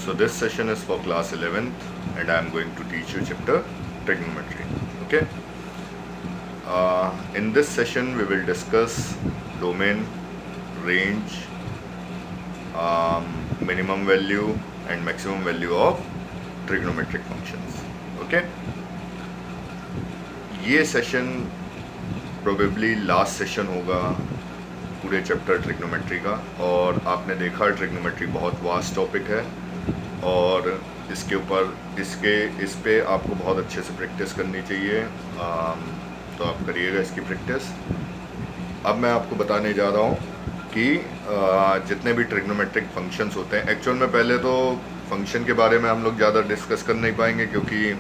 So this session is for class 11th and I am going to teach you chapter trigonometry. Okay. In this session we will discuss domain, range, minimum value and maximum value of trigonometric functions. Okay. ये session probably last session होगा पूरे chapter trigonometry का, और आपने देखा trigonometry बहुत vast topic है और इसके ऊपर इस पे आपको बहुत अच्छे से प्रैक्टिस करनी चाहिए। तो आप करिएगा इसकी प्रैक्टिस। अब मैं आपको बताने जा रहा हूँ कि जितने भी ट्रिग्नोमेट्रिक फंक्शंस होते हैं, एक्चुअल में पहले तो फंक्शन के बारे में हम लोग ज़्यादा डिस्कस कर नहीं पाएंगे क्योंकि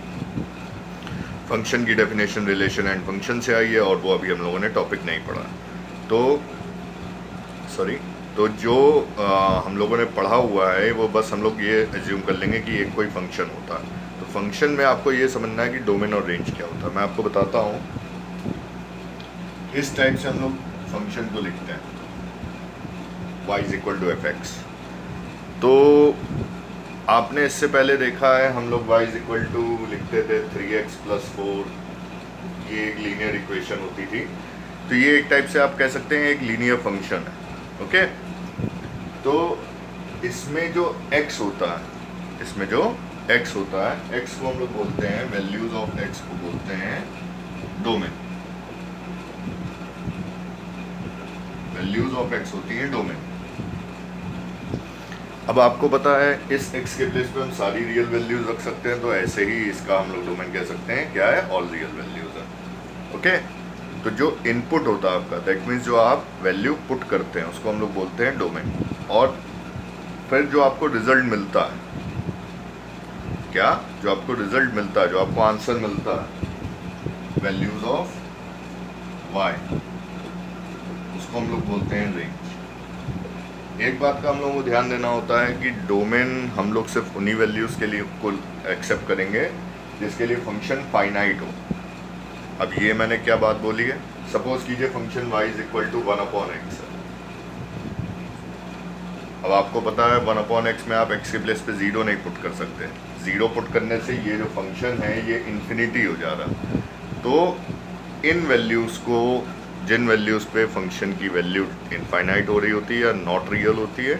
फंक्शन की डेफिनेशन रिलेशन एंड फंक्शन से आई है और वो अभी हम लोगों ने टॉपिक नहीं पढ़ा। तो जो हम लोगों ने पढ़ा हुआ है वो बस हम लोग ये एज्यूम कर लेंगे कि एक कोई फंक्शन होता है। तो फंक्शन में आपको ये समझना है कि डोमेन और रेंज क्या होता है। मैं आपको बताता हूँ, इस टाइप से हम लोग फंक्शन को लिखते हैं y = f(x). तो आपने इससे पहले देखा है हम लोग y लिखते थे 3x + 4, ये एक लीनियर इक्वेशन होती थी। तो ये एक टाइप से आप कह सकते हैं एक लीनियर फंक्शन है। ओके। तो इसमें जो x होता है, x को हम लोग बोलते हैं, वैल्यूज ऑफ x को बोलते हैं डोमेन। वैल्यूज ऑफ x होती है डोमेन। अब आपको पता है इस x के प्लेस पे हम सारी रियल वैल्यूज रख सकते हैं, तो ऐसे ही इसका हम लोग डोमेन कह सकते हैं क्या है, ऑल रियल वैल्यूज है। ओके। तो जो इनपुट होता है आपका, दैट मीन्स जो आप वैल्यू पुट करते हैं उसको हम लोग बोलते हैं डोमेन। और फिर जो आपको रिजल्ट मिलता है, जो आपको रिजल्ट मिलता है, जो आपको आंसर मिलता है, वैल्यूज ऑफ y, उसको हम लोग बोलते हैं रेंज। एक बात का हम लोगों को ध्यान देना होता है कि डोमेन हम लोग सिर्फ उन्हीं वैल्यूज के लिए को एक्सेप्ट करेंगे जिसके लिए फंक्शन फाइनाइट हो। अब ये मैंने क्या बात बोली है, सपोज कीजिए फंक्शन y = 1/x है। अब आपको पता है 1/x में आप x के प्लेस पे 0 नहीं पुट कर सकते। 0 पुट करने से ये जो फंक्शन है ये इन्फिनिटी हो जा रहा है। तो इन वैल्यूज़ को, जिन वैल्यूज़ पे फंक्शन की वैल्यू इनफाइनाइट हो रही होती है या नॉट रियल होती है,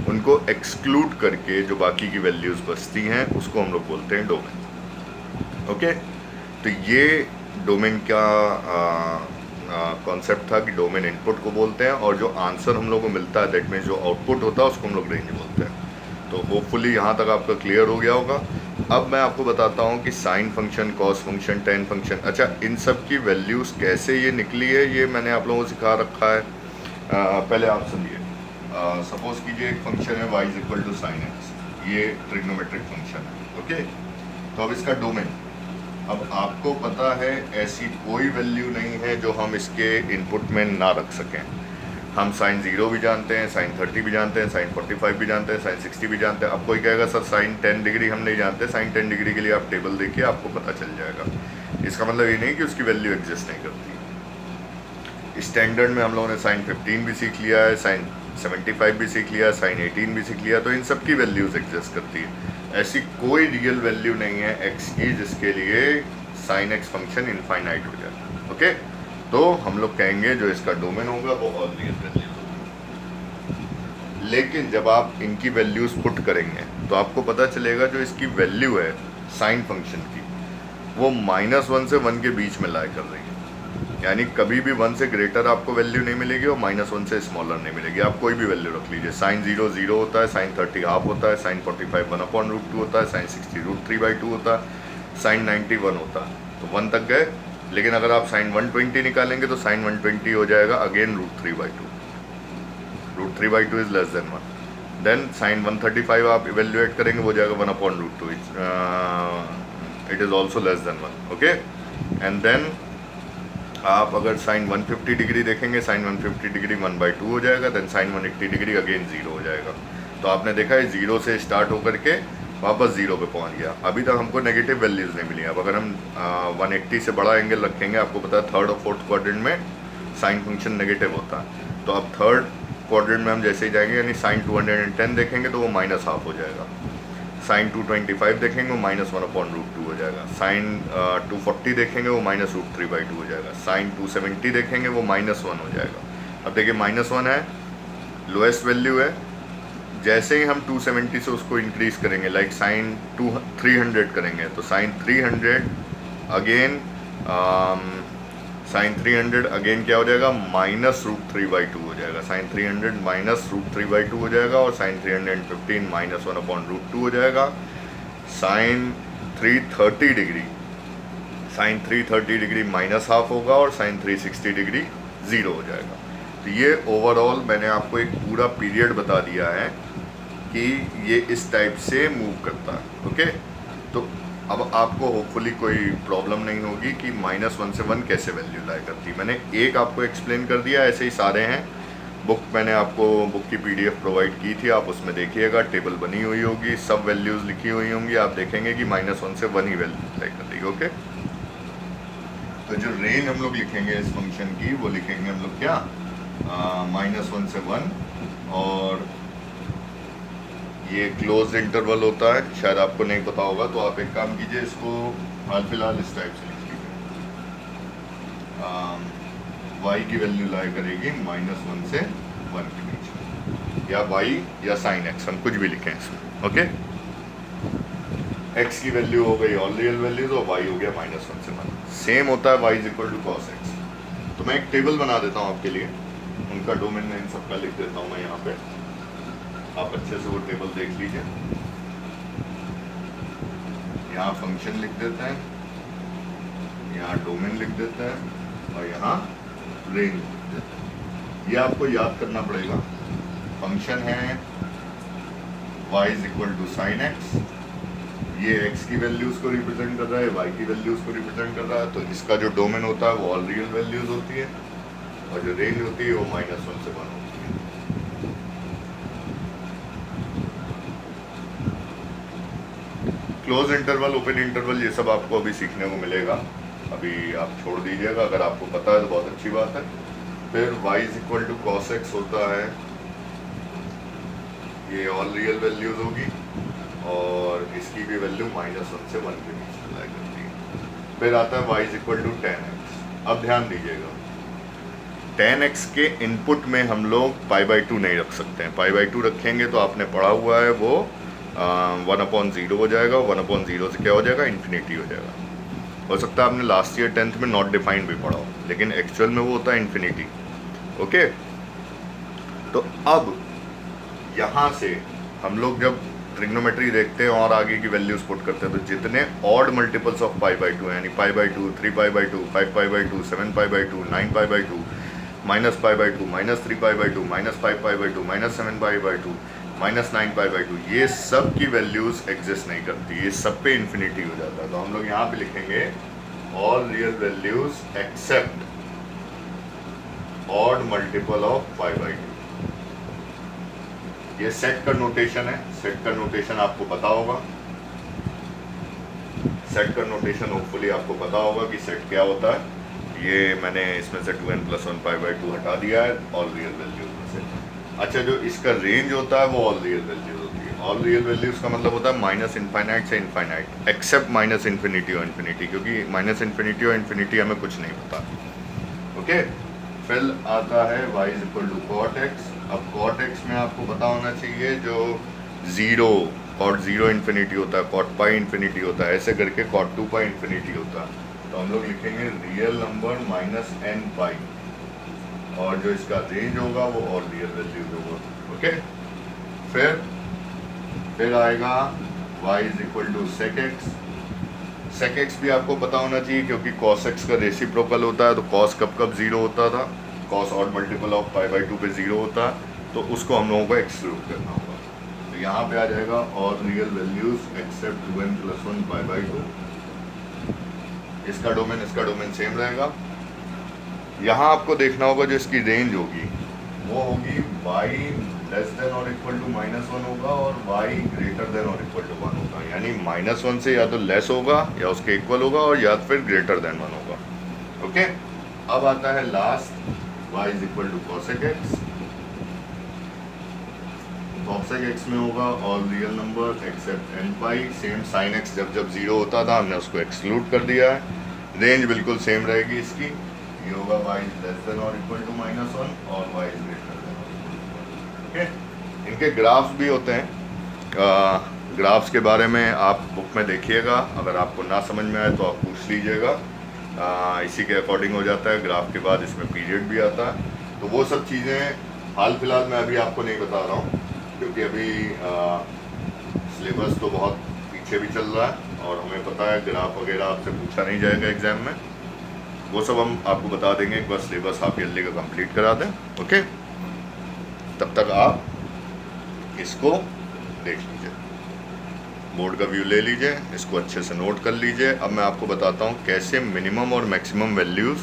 उनको एक्सक्लूड करके जो बाकी की वैल्यूज़ बचती हैं उसको हम लोग बोलते हैं डोमेन। ओके। तो ये डोमेन का कॉन्सेप्ट था कि डोमेन इनपुट को बोलते हैं और जो आंसर हम लोग को मिलता है, दैट मीन्स जो आउटपुट होता है, उसको हम लोग रेंज बोलते हैं। तो होपफुली यहाँ तक आपका क्लियर हो गया होगा। अब मैं आपको बताता हूँ कि sine function, cos function, ten function, अच्छा इन सब की वैल्यूज़ कैसे ये निकली है ये मैंने आप लोगों को सिखा रखा है। पहले आप सुनिए। सपोज कीजिए एक फंक्शन है y = sin x, ये ट्रिग्नोमेट्रिक फंक्शन है। ओके। तो अब इसका डोमेन, अब आपको पता है ऐसी कोई वैल्यू नहीं है जो हम इसके इनपुट में ना रख सकें। हम sin 0 भी जानते हैं, sin 30 भी जानते हैं, sin 45 भी जानते हैं, sin 60 भी जानते हैं। अब कोई कहेगा सर sin 10 डिग्री हम नहीं जानते। sin 10 डिग्री के लिए आप टेबल देखिए, आपको पता चल जाएगा। इसका मतलब ये नहीं कि उसकी वैल्यू एग्जिस्ट नहीं करती। स्टैंडर्ड में हम लोगों ने sin 15 भी सीख लिया है, sin 75 भी सीख लिया, sin 18 भी सीख लिया। तो इन सब की वैल्यूज़ एग्जिस्ट करती है। ऐसी कोई रियल वैल्यू नहीं है x की जिसके लिए sin x फंक्शन इनफाइनाइट हो जाए। ओके। तो हम लोग कहेंगे जो इसका डोमेन होगा वो ऑल रियल वैल्यू होगी। लेकिन जब आप इनकी वैल्यूज़ पुट करेंगे तो आपको पता चलेगा जो इसकी वैल्यू है साइन फंक्शन की, वो -1 से 1 के बीच में लाई कर रही है। यानी कभी भी 1 से ग्रेटर आपको वैल्यू नहीं मिलेगी और -1 से स्मॉलर नहीं मिलेगी। आप कोई भी वैल्यू रख लीजिए। sin 0 0 होता है, sin 30 हाफ होता है, sin 45 1/√2 होता है, sin 60 √3/2 होता है, sin 90 1 होता है। तो 1 तक गए। लेकिन अगर आप sin 120 निकालेंगे तो sin 120 हो जाएगा again √3/2। √3/2 is less than 1। Then sin 135 आप इवेल्युएट करेंगे, वो जाएगा 1/√2। It is also less than 1। Okay. And then आप अगर sin 150 डिग्री देखेंगे, sin 150 डिग्री 1/2 हो जाएगा। देन sin 180 डिग्री अगेन 0 हो जाएगा। तो आपने देखा है 0 से स्टार्ट होकर के वापस 0 पे पहुंच गया। अभी तक हमको नेगेटिव वैल्यूज़ नहीं मिली। अब अगर हम 180 से बड़ा एंगल रखेंगे, आपको पता है थर्ड और फोर्थ क्वाड्रेंट में साइन फंक्शन नेगेटिव होता है। तो अब थर्ड क्वाड्रेंट में हम जैसे ही जाएंगे, यानी sin 210 देखेंगे तो वो -1/2 हो जाएगा। साइन 225 देखेंगे वो -1/√2 हो जाएगा। साइन 240 देखेंगे वो -√3/2 हो जाएगा। साइन 270 देखेंगे वो -1 हो जाएगा। अब देखिए -1 है, लोएस्ट वैल्यू है। जैसे ही हम 270 से उसको इंक्रीज करेंगे, लाइक साइन 300 करेंगे, तो साइन 300 अगेन साइन 300 अगेन क्या हो जाएगा, -√3/2 हो जाएगा। साइन 300 -√3/2 हो जाएगा और साइन 315 -1/√2 हो जाएगा। साइन 330 डिग्री -½ होगा और साइन 360 डिग्री 0 हो जाएगा। तो ये ओवरऑल मैंने आपको एक पूरा पीरियड बता दिया है कि ये इस टाइप से मूव करता है। ओके, तो अब आपको होपफुली कोई प्रॉब्लम नहीं होगी कि -1 से 1 कैसे वैल्यू लाई करती है। मैंने एक आपको एक्सप्लेन कर दिया, ऐसे ही सारे हैं। बुक मैंने आपको बुक की PDF प्रोवाइड की थी, आप उसमें देखिएगा, टेबल बनी हुई होगी, सब वैल्यूज़ लिखी हुई होंगी, आप देखेंगे कि -1 से 1 ही वैल्यू लाई कर रही है। ओके, तो जो रेंज हम लोग लिखेंगे इस फंक्शन की, वो लिखेंगे हम लोग क्या, -1 से 1, और ये क्लोज इंटरवल होता है। शायद आपको नहीं पता होगा, तो आप एक काम कीजिए, इसको हाल फिलहाल इस टाइप से लिख लीजिए। y की वैल्यू लाई करेगी -1 से 1 के बीच, या y या साइन x, हम कुछ भी लिखें इसमें। ओके, x की वैल्यू हो गई ऑल रियल वैल्यूज और y हो गया -1 से 1। सेम होता है y = cos x। तो मैं एक टेबल बना देता हूँ आपके लिए, उनका डोमेन में इन सबका लिख देता हूँ मैं यहाँ पे, आप अच्छे से वो टेबल देख लीजिए। यहाँ फंक्शन लिख देते हैं, यहाँ डोमेन लिख देते हैं, और यहाँ रेंज लिख देते हैं। ये आपको याद करना पड़ेगा। फंक्शन है y = sin x, ये x की वैल्यूज को रिप्रेजेंट कर रहा है, y की वैल्यूज को रिप्रेजेंट कर रहा है। तो इसका जो डोमेन होता है वो ऑल रियल वैल्यूज होती है, और जो रेंज होती है वो -1 से 1 होती है। क्लोज इंटरवल, ओपन इंटरवल, ये सब आपको अभी सीखने को मिलेगा, अभी आप छोड़ दीजिएगा। अगर आपको पता है तो बहुत अच्छी बात है। फिर y = cos x होता है, ये ऑल रियल वैल्यूज होगी, और इसकी भी वैल्यू -1 से 1 के बीच में लाई करती है। फिर आता है y = tan x। अब ध्यान दीजिएगा, tan x के इनपुट में हम लोग π/2 नहीं रख सकते हैं। π/2 रखेंगे तो आपने पढ़ा हुआ है वो 1/0 हो जाएगा, 1/0 से क्या हो जाएगा, इन्फिनिटी हो जाएगा। हो सकता है आपने लास्ट ईयर 10th में नॉट डिफाइंड भी पढ़ा हो, लेकिन एक्चुअल में वो होता है इन्फिनिटी। ओके, तो अब यहाँ से हम लोग जब ट्रिग्नोमेट्री देखते हैं और आगे की वैल्यूज पुट करते हैं, तो जितने ऑड मल्टीपल्स ऑफ π/2 यानी π/2, 3π/2, 5π/2, 7π/2, 9π/2, -π/2, -3π/2, -5π/2, -7π/2, -9π/2, ये सब की वैल्यूज एग्जिस्ट नहीं करती, ये सब पे इन्फिनिटी हो जाता है। तो हम लोग यहाँ पे लिखेंगे all real values except odd multiple of π/2। ये सेट का नोटेशन है। सेट का नोटेशन आपको पता होगा, सेट का नोटेशन होपफुली आपको पता होगा कि सेट क्या होता है। ये मैंने इसमें से 2n+1 π/2 हटा दिया है ऑल रियल वैल्यूज में से। अच्छा, जो इसका रेंज होता है वो ऑल रियल वैल्यूज होती है। ऑल रियल वैल्यूज का मतलब होता है -∞ से इनफाइनाइट, एक्सेप्ट -∞ और इन्फिनिटी, क्योंकि -∞ और इन्फिनिटी हमें कुछ नहीं पता। ओके, फिर आता है y = cot x। अब cot x में आपको पता होना चाहिए जो 0 cot 0 इन्फिनिटी होता है, cot π इन्फिनिटी होता है, ऐसे करके cot 2π इन्फिनिटी होता है। तो हम लोग लिखेंगे रियल नंबर -nπ, और जो इसका रेंज होगा वो ऑल रियल वैल्यूज होगा। ओके, फिर आएगा y = sec x। sec x भी आपको पता होना चाहिए, क्योंकि cos x का रेसिप्रोकल होता है। तो cos कब 0 होता था, cos ऑड मल्टीपल ऑफ π/2 पे 0 होता है, तो उसको हम लोगों को एक्सक्लूड करना होगा। तो यहाँ पे आ जाएगा all real values accept 2n+1 π/2। इसका डोमेन सेम रहेगा। यहाँ आपको देखना होगा जो इसकी रेंज होगी वो होगी y < -1 होगा और y > 1 होगा, यानी -1 से या तो लेस होगा या उसके इक्वल होगा, और या फिर > 1 होगा। ओके, अब आता है last y = cosec x। Cosec x में होगा all real number except n pi. Same sine x जब जब जीरो होता था हमने उसको एक्सक्लूड कर दिया है। रेंज बिल्कुल सेम रहेगी इसकी, ये होगा y लेस देन और इक्वल टू -1 और y ग्रेटर देन और इक्वल टू 1। ओके, इनके ग्राफ्स भी होते हैं। ग्राफ्स के बारे में आप बुक में देखिएगा, अगर आपको ना समझ में आए तो आप पूछ लीजिएगा। इसी के अकॉर्डिंग हो जाता है। ग्राफ के बाद इसमें पीरियड भी आता है, तो वो सब चीज़ें हाल फिलहाल मैं अभी आपको नहीं बता रहा हूँ, क्योंकि अभी सिलेबस तो बहुत पीछे भी चल रहा है और हमें पता है ग्राफ वगैरह आपसे पूछा नहीं जाएगा एग्ज़ाम में। वो सब हम आपको बता देंगे, एक बार सिलेबस आप जल्दी का कंप्लीट करा दें। ओके, तब तक आप इसको देख लीजिए, बोर्ड का व्यू ले लीजिए, इसको अच्छे से नोट कर लीजिए। अब मैं आपको बताता हूँ कैसे मिनिमम और मैक्सिमम वैल्यूज़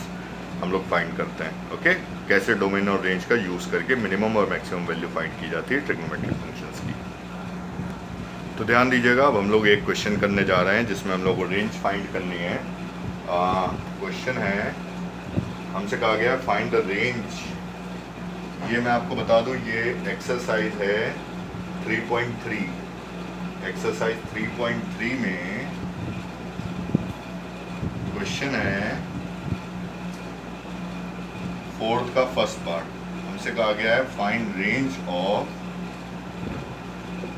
हम लोग फाइंड करते हैं। ओके, कैसे डोमेन और रेंज का यूज़ करके मिनिमम और मैक्सिमम वैल्यू फाइंड की जाती है ट्रिग्नोमेट्रिक फंक्शंस की। तो ध्यान दीजिएगा, अब हम लोग एक क्वेश्चन करने जा रहे हैं जिसमें हम लोग को रेंज फाइंड करनी है। क्वेश्चन है, हमसे कहा गया फाइंड द रेंज। ये मैं आपको बता दूं, ये एक्सरसाइज है 3.3। एक्सरसाइज 3.3 में क्वेश्चन है फोर्थ का फर्स्ट पार्ट। हमसे कहा गया है find range of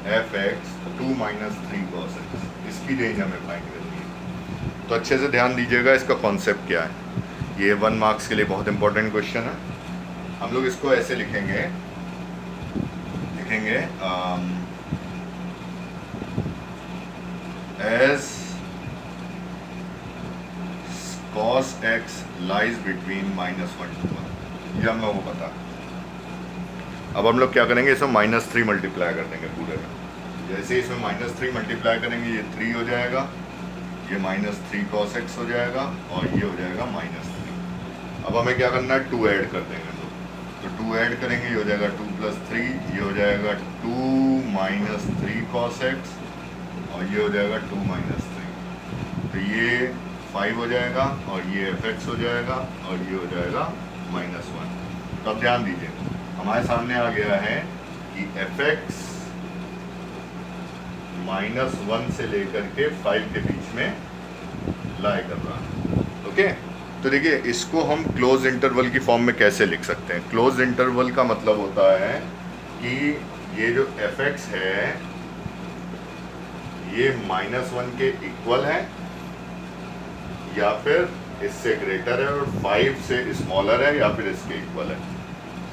F x 2 - 3 cos x। इसकी रेंज हमें फाइंड करनी है। तो अच्छे से ध्यान दीजिएगा, इसका कॉन्सेप्ट क्या है। ये 1 मार्क्स के लिए बहुत इंपॉर्टेंट क्वेश्चन है। हम लोग इसको ऐसे लिखेंगे as cos x lies between -1 to 1। ये हम लोगों को पता है। अब हम लोग क्या करेंगे, इसमें -3 मल्टीप्लाई कर देंगे पूरे में। जैसे इसमें -3 मल्टीप्लाई करेंगे ये 3 हो जाएगा, ये -3 cos x हो जाएगा और ये हो जाएगा -3। अब हमें क्या करना है, 2 ऐड कर देंगे हम लोग। तो 2 ऐड करेंगे, ये हो जाएगा 2 + 3, ये हो जाएगा 2 - 3 cos x और ये हो जाएगा 2 - 3। तो ये 5 हो जाएगा और ये fx हो जाएगा और ये हो जाएगा -1। तो अब ध्यान दीजिए, हमारे सामने आ गया है कि fx -1 से लेकर के 5 के बीच में लाई कर रहा है। ओके, तो देखिए इसको हम क्लोज इंटरवल की फॉर्म में कैसे लिख सकते हैं। क्लोज इंटरवल का मतलब होता है कि ये जो fx है ये -1 के इक्वल है या फिर इससे ग्रेटर है और 5 से स्मॉलर है या फिर इसके इक्वल है।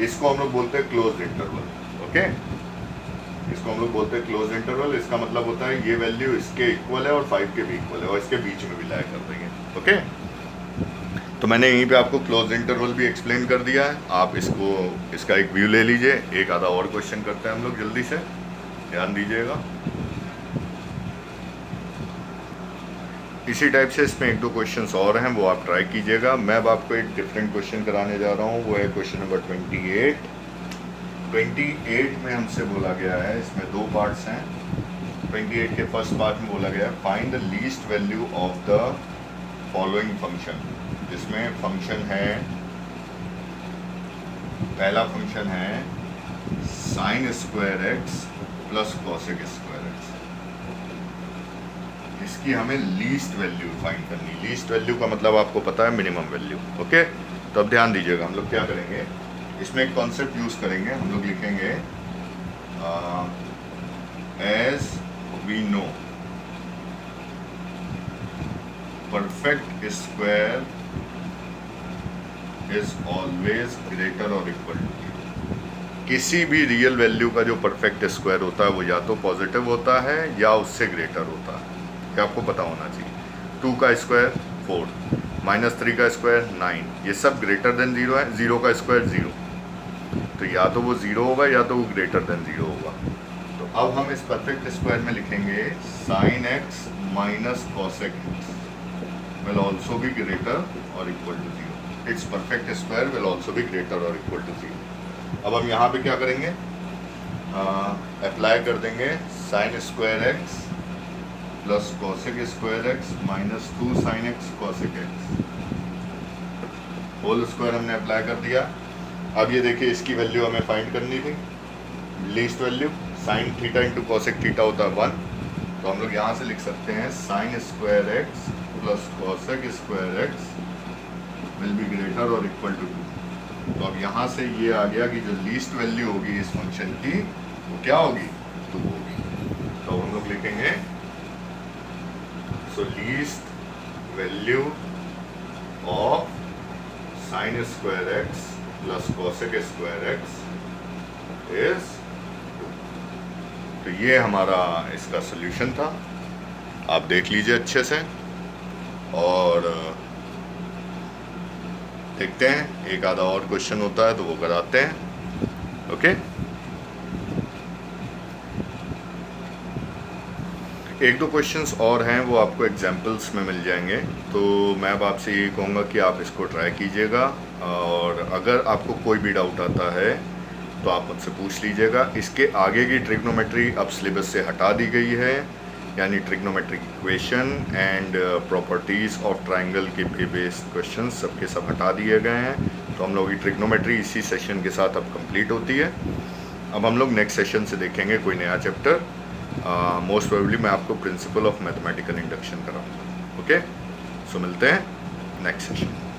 इसको हम लोग बोलते हैं क्लोज इंटरवल। ओके, इसको हम लोग बोलते हैं क्लोज इंटरवल। इसका मतलब होता है ये वैल्यू इसके इक्वल है और 5 के भी इक्वल है और इसके बीच में भी लाई कर देंगे। ओके, तो मैंने यहीं पे आपको क्लोज इंटरवल भी एक्सप्लेन कर दिया है। आप इसका एक व्यू ले लीजिए। एक आधा और क्वेश्चन करते हैं हम लोग जल्दी से, ध्यान दीजिएगा। इसी टाइप से इसमें 1-2 क्वेश्चंस और हैं, वो आप ट्राई कीजिएगा। मैं अब आपको एक डिफरेंट क्वेश्चन कराने जा रहा हूँ, वो है क्वेश्चन नंबर 28। 28 में हमसे बोला गया है, इसमें 2 पार्ट्स हैं। 28 के फर्स्ट पार्ट में बोला गया है find the least value of the following function. जिसमें फंक्शन है, पहला फंक्शन है sin² x plus cosec² x। इसकी हमें लीस्ट वैल्यू फाइंड करनी। लीस्ट वैल्यू का मतलब आपको पता है मिनिमम वैल्यू। ओके, तो अब ध्यान दीजिएगा, हम लोग क्या करेंगे, इसमें एक कॉन्सेप्ट यूज़ करेंगे। हम लोग लिखेंगे as we know perfect square is always greater और इक्वल टू। किसी भी रियल वैल्यू का जो परफेक्ट स्क्वायर होता है वो या तो पॉजिटिव होता है या उससे ग्रेटर होता है। क्या आपको पता होना चाहिए। 2 का स्क्वायर 4, -3 का स्क्वायर 9, ये सब ग्रेटर देन 0 है। 0 का स्क्वायर 0, तो या तो वो 0 होगा या तो वो ग्रेटर देन 0 होगा। तो अब हम इस परफेक्ट स्क्वायर में लिखेंगे sin x minus cosec x will also be greater और equal to 0। It's perfect square will also be greater और इक्वल टू 0। अब हम यहाँ पे क्या करेंगे, अप्लाई कर देंगे sin² x plus cosec² x minus 2 sin x cosec x whole square हमने अप्लाई कर दिया। अब ये देखिए, इसकी वैल्यू हमें फाइंड करनी थी, least value sine theta into cosec theta होता है 1, तो हम लोग यहाँ से लिख सकते हैं sign square x plus cosec square x will be greater और इक्वल टू 2। तो अब यहाँ से ये आ गया कि जो लीस्ट वैल्यू होगी इस फंक्शन की वो क्या होगी, 2 होगी। तो हम लोग लिखेंगे so least value of sine square x plus cosec square x is 2। तो ये हमारा इसका सोल्यूशन था, आप देख लीजिए अच्छे से और देखते हैं एक आधा और क्वेश्चन होता है तो वो कराते हैं। ओके, एक दो क्वेश्चंस और हैं वो आपको एग्जांपल्स में मिल जाएंगे, तो मैं अब आपसे ये कहूँगा कि आप इसको ट्राई कीजिएगा और अगर आपको कोई भी डाउट आता है तो आप मुझसे पूछ लीजिएगा। इसके आगे की ट्रिग्नोमेट्री अब सिलेबस से हटा दी गई है, यानी trigonometric equation and properties of triangle के बेस्ड क्वेश्चन सबके सब हटा दिए गए हैं। तो हम लोग की ट्रिग्नोमेट्री इसी सेशन के साथ अब कंप्लीट होती है। अब हम लोग नेक्स्ट सेशन से देखेंगे कोई नया चैप्टर, मोस्ट प्रोबेबली मैं आपको प्रिंसिपल ऑफ मैथमेटिकल इंडक्शन कराऊंगा। ओके, सो मिलते हैं नेक्स्ट सेशन।